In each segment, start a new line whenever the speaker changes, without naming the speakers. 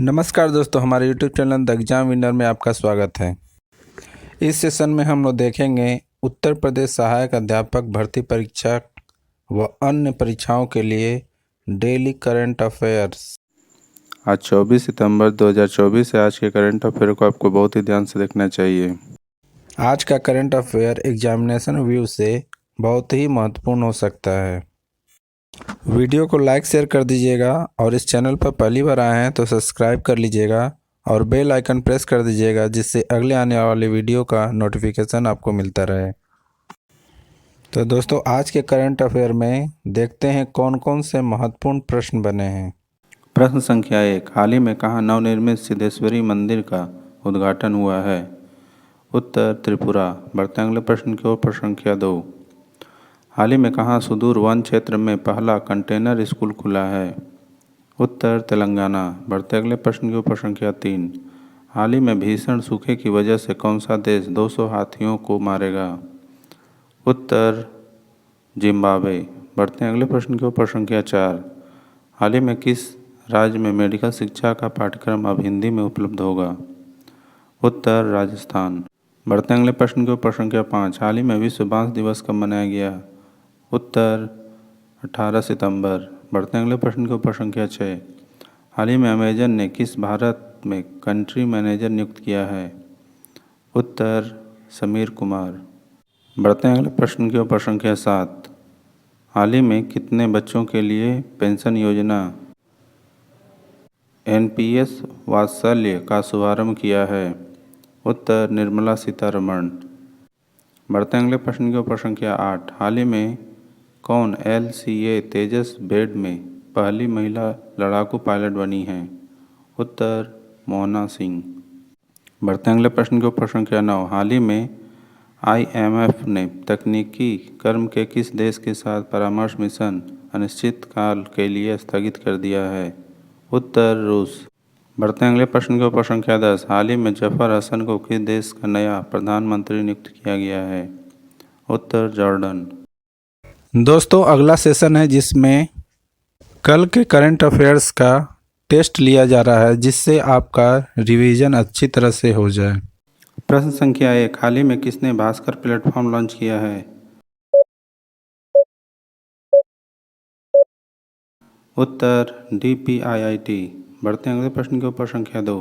नमस्कार दोस्तों, हमारे YouTube channel the exam winner में आपका स्वागत है। इस सेशन में हम लोग देखेंगे उत्तर प्रदेश सहायक अध्यापक भर्ती परीक्षा व अन्य परीक्षाओं के लिए डेली करंट अफेयर्स।
आज 24 सितंबर 2024 है। आज के करंट अफेयर को आपको बहुत ही ध्यान से देखना चाहिए।
आज का करंट अफेयर एग्जामिनेशन व्यू से बहुत ही महत्वपूर्ण हो सकता है। वीडियो को लाइक शेयर कर दीजिएगा और इस चैनल पर पहली बार आए हैं तो सब्सक्राइब कर लीजिएगा और बेल आइकन प्रेस कर दीजिएगा, जिससे अगले आने वाले वीडियो का नोटिफिकेशन आपको मिलता रहे। तो दोस्तों, आज के करंट अफेयर में देखते हैं कौन कौन से महत्वपूर्ण प्रश्न बने हैं।
प्रश्न संख्या 1, हाल ही में कहाँ नवनिर्मित सिद्धेश्वरी मंदिर का उद्घाटन हुआ है? उत्तर त्रिपुरा। बढ़ते अगले प्रश्न की ओर। प्रश्न संख्या 2, हाल ही में कहाँ सुदूर वन क्षेत्र में पहला कंटेनर स्कूल खुला है? उत्तर तेलंगाना। बढ़ते अगले प्रश्न की ओर। प्रश्न संख्या 3, हाल ही में भीषण सूखे की वजह से कौन सा देश 200 हाथियों को मारेगा? उत्तर जिम्बाब्वे। बढ़ते हैं अगले प्रश्न की ओर। प्रश्न संख्या 4, हाल ही में किस राज्य में मेडिकल शिक्षा का पाठ्यक्रम अब हिंदी में उपलब्ध होगा? उत्तर राजस्थान। बढ़ते हैं अगले प्रश्न की ओर। प्रश्न संख्या 5, हाल ही में विश्व बांस दिवस कब मनाया गया? उत्तर 18 सितंबर। बढ़ते हैं अगले प्रश्न की ओर। प्रश्न संख्या 6, हाल ही में अमेजन ने किस भारत में कंट्री मैनेजर नियुक्त किया है? उत्तर समीर कुमार। बढ़ते हैं अगले प्रश्न की ओर। प्रश्न संख्या 7, हाल ही में कितने बच्चों के लिए पेंशन योजना एनपीएस वात्सल्य का शुभारंभ किया है? उत्तर निर्मला सीतारमण। बढ़ते हैं अगले प्रश्न की ओर। प्रश्न संख्या 8, हाल ही में कौन एलसीए तेजस बेड में पहली महिला लड़ाकू पायलट बनी है? उत्तर मोहना सिंह। बढ़ते हैं अगले प्रश्न की ओर। प्रश्न संख्या 9, हाल ही में आईएमएफ ने तकनीकी कर्म के किस देश के साथ परामर्श मिशन अनिश्चित काल के लिए स्थगित कर दिया है? उत्तर रूस। बढ़ते हैं अगले प्रश्न की ओर। प्रश्न संख्या 10, हाल ही में जफर हसन को किस देश का नया प्रधानमंत्री नियुक्त किया गया है? उत्तर जॉर्डन।
दोस्तों, अगला सेशन है जिसमें कल के करंट अफेयर्स का टेस्ट लिया जा रहा है, जिससे आपका रिवीजन अच्छी तरह से हो जाए।
प्रश्न संख्या 1, हाल ही में किसने भास्कर प्लेटफॉर्म लॉन्च किया है? उत्तर डीपीआईआईटी। बढ़ते हैं अगले प्रश्न के ऊपर। संख्या 2,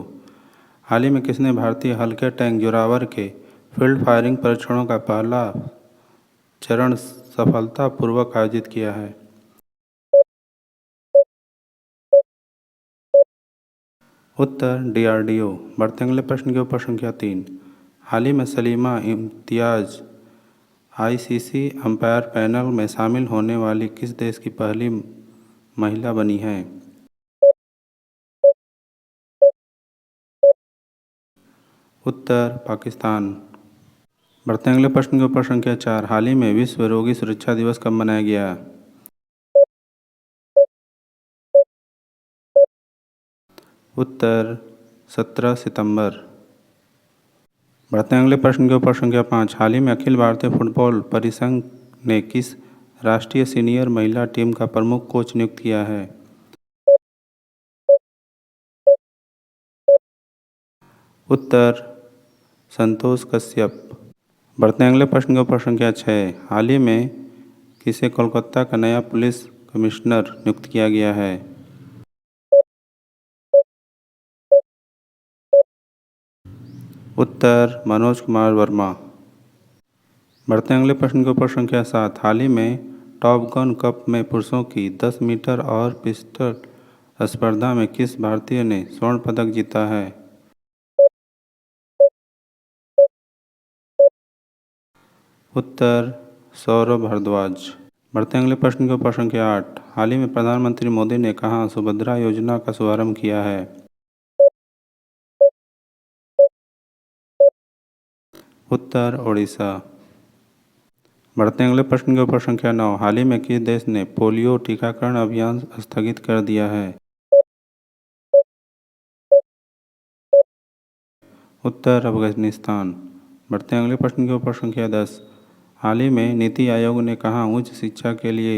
हाल ही में किसने भारतीय हल्के टैंक जोरावर के फील्ड फायरिंग परीक्षणों का पहला चरण सफलतापूर्वक आयोजित किया है? उत्तर डीआरडीओ। बढ़ते हैं अगले प्रश्न के ऊपर। संख्या 3, हाल ही में Salima Imtiaz ICC umpire panel में शामिल होने वाली किस देश की पहली महिला बनी है? उत्तर पाकिस्तान। बढ़ते हैं अगले प्रश्न के ऊपर। संख्या 4, हाल ही में विश्व रोगी सुरक्षा दिवस कब मनाया गया? उत्तर 17 सितंबर। बढ़ते हैं अगले प्रश्न के ऊपर। संख्या 5, हाल ही में अखिल भारतीय फुटबॉल परिसंघ ने किस राष्ट्रीय सीनियर महिला टीम का प्रमुख कोच नियुक्त किया है? उत्तर संतोष कश्यप। बढ़ते हैं अगले प्रश्न के ऊपर। संख्या 6, हाल ही में किसे कोलकाता का नया पुलिस कमिश्नर नियुक्त किया गया है? उत्तर मनोज कुमार वर्मा। बढ़ते हैं अगले प्रश्न के ऊपर। संख्या 7, हाल ही में टॉप गन कप में पुरुषों की 10 मीटर और पिस्टल स्पर्धा में किस भारतीय ने स्वर्ण पदक जीता है? उत्तर सौरभ भारद्वाज। बढ़ते हैं अगले प्रश्न के ऊपर। संख्या 8, हाल ही में प्रधानमंत्री मोदी ने कहाँ सुभद्रा योजना का शुभारंभ किया है? उत्तर ओडिशा। बढ़ते हैं अगले प्रश्न के ऊपर। संख्या 9, हाल ही में किस देश ने पोलियो टीकाकरण अभियान स्थगित कर दिया है? उत्तर अफगानिस्तान। बढ़ते हैं अगले प्रश्न के ऊपर। संख्या 10, हाल ही में नीति आयोग ने कहाँ उच्च शिक्षा के लिए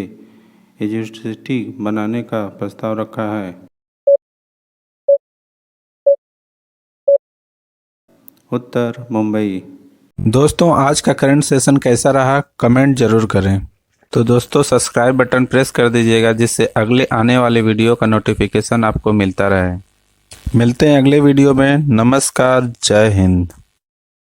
यूनिवर्सिटी बनाने का प्रस्ताव रखा है? उत्तर मुंबई।
दोस्तों आज का करंट सेशन कैसा रहा कमेंट जरूर करें। तो दोस्तों सब्सक्राइब बटन प्रेस कर दीजिएगा जिससे अगले आने वाले वीडियो का नोटिफिकेशन आपको मिलता रहे। मिलते हैं अगले वीडियो में। नमस्कार, जय हिंद।